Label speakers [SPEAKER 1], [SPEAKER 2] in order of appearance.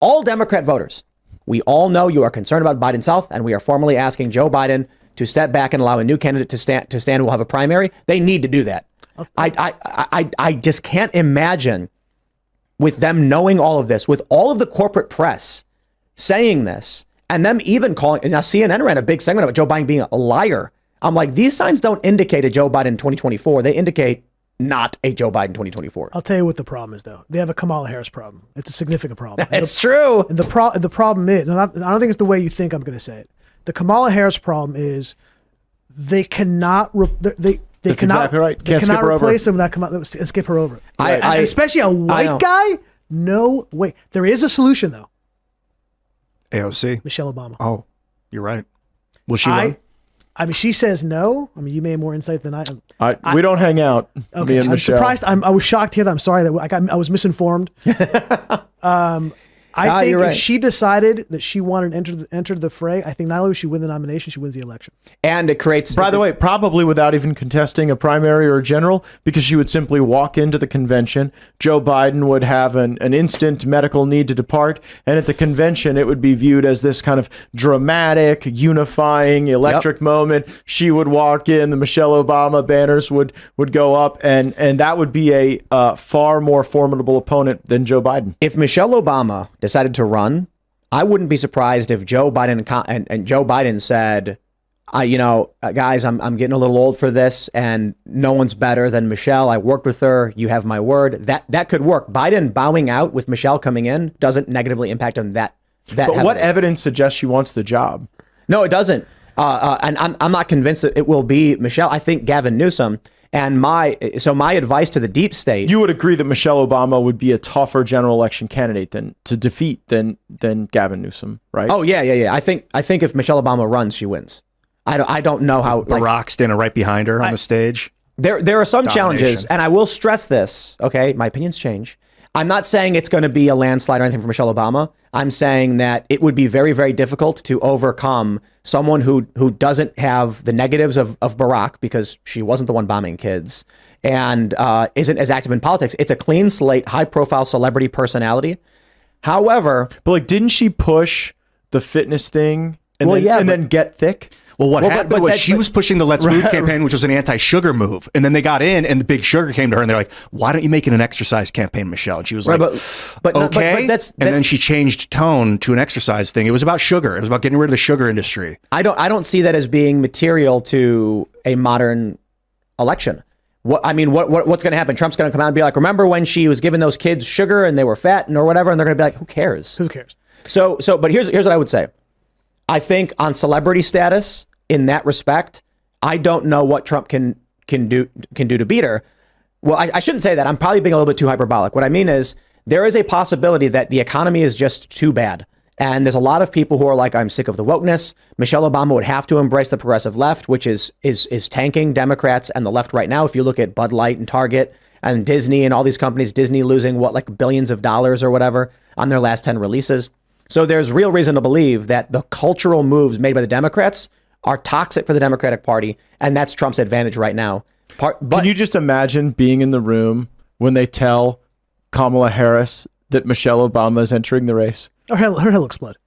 [SPEAKER 1] all Democrat voters, we all know you are concerned about Biden's health, and we are formally asking Joe Biden to step back and allow a new candidate to stand. We'll have a primary. They need to do that. I just can't imagine with them knowing all of this, with all of the corporate press saying this, and them even calling. And now CNN ran a big segment about Joe Biden being a liar. I'm like, these signs don't indicate a Joe Biden 2024. They indicate not a Joe Biden 2024.
[SPEAKER 2] I'll tell you what the problem is, though. They have a Kamala Harris problem. It's a significant problem.
[SPEAKER 1] It's true.
[SPEAKER 2] And the problem is, and I don't think it's the way you think I'm going to say it. The Kamala Harris problem is they cannot That's cannot,
[SPEAKER 3] exactly right.
[SPEAKER 2] They cannot replace them with that and skip her over. And especially a white guy. No way. There is a solution though.
[SPEAKER 4] AOC.
[SPEAKER 2] Michelle Obama.
[SPEAKER 4] Oh, you're right. Will she run?
[SPEAKER 2] I mean, she says no. I mean, you may have more insight than I.
[SPEAKER 3] We don't hang out.
[SPEAKER 2] Okay,
[SPEAKER 3] me and
[SPEAKER 2] I'm
[SPEAKER 3] Michelle.
[SPEAKER 2] surprised. I was shocked to hear that. I'm sorry that I was misinformed. I think if she decided that she wanted to enter the fray, I think not only would she win the nomination, she wins the election.
[SPEAKER 1] And it creates...
[SPEAKER 3] By the way, probably without even contesting a primary or a general, because she would simply walk into the convention. Joe Biden would have an instant medical need to depart. And at the convention, it would be viewed as this kind of dramatic, unifying, electric moment. She would walk in, the Michelle Obama banners would go up, and that would be a far more formidable opponent than Joe Biden.
[SPEAKER 1] If Michelle Obama decided to run, I wouldn't be surprised if Joe Biden and Joe Biden said, guys, I'm getting a little old for this, and no one's better than Michelle. I worked with her. You have my word. That could work. Biden bowing out with Michelle coming in doesn't negatively impact on that. But
[SPEAKER 3] heavily. What evidence suggests she wants the job?
[SPEAKER 1] No, it doesn't. And I'm not convinced that it will be Michelle. I think Gavin Newsom. And my advice to the deep state.
[SPEAKER 3] You would agree that Michelle Obama would be a tougher general election candidate than Gavin Newsom, right?
[SPEAKER 1] Oh yeah. I think if Michelle Obama runs, she wins. I don't know how.
[SPEAKER 4] Barack standing right behind her on the stage.
[SPEAKER 1] There are some challenges, and I will stress this. Okay, my opinions change. I'm not saying it's going to be a landslide or anything for Michelle Obama. I'm saying that it would be very, very difficult to overcome someone who doesn't have the negatives of Barack, because she wasn't the one bombing kids, and isn't as active in politics. It's a clean slate, high profile celebrity personality. However,
[SPEAKER 3] but didn't she push the fitness thing and then get thick?
[SPEAKER 4] Well, what happened was she was pushing the Let's Move campaign, which was an anti-sugar move. And then they got in, and the big sugar came to her, and they're like, why don't you make it an exercise campaign, Michelle? And she was like, okay. And then she changed tone to an exercise thing. It was about sugar. It was about getting rid of the sugar industry.
[SPEAKER 1] I don't see that as being material to a modern election. What's going to happen? Trump's going to come out and be like, remember when she was giving those kids sugar and they were fat or whatever? And they're going to be like, who cares?
[SPEAKER 2] Who cares?
[SPEAKER 1] But here's what I would say. I think on celebrity status, in that respect, I don't know what Trump can do to beat her. Well, I shouldn't say that. I'm probably being a little bit too hyperbolic. What I mean is there is a possibility that the economy is just too bad. And there's a lot of people who are like, I'm sick of the wokeness. Michelle Obama would have to embrace the progressive left, which is tanking Democrats and the left right now. If you look at Bud Light and Target and Disney and all these companies, Disney losing billions of dollars or whatever on their last 10 releases. So there's real reason to believe that the cultural moves made by the Democrats are toxic for the Democratic Party, and that's Trump's advantage right now.
[SPEAKER 3] Can you just imagine being in the room when they tell Kamala Harris that Michelle Obama is entering the race?
[SPEAKER 2] Her hair looks blood.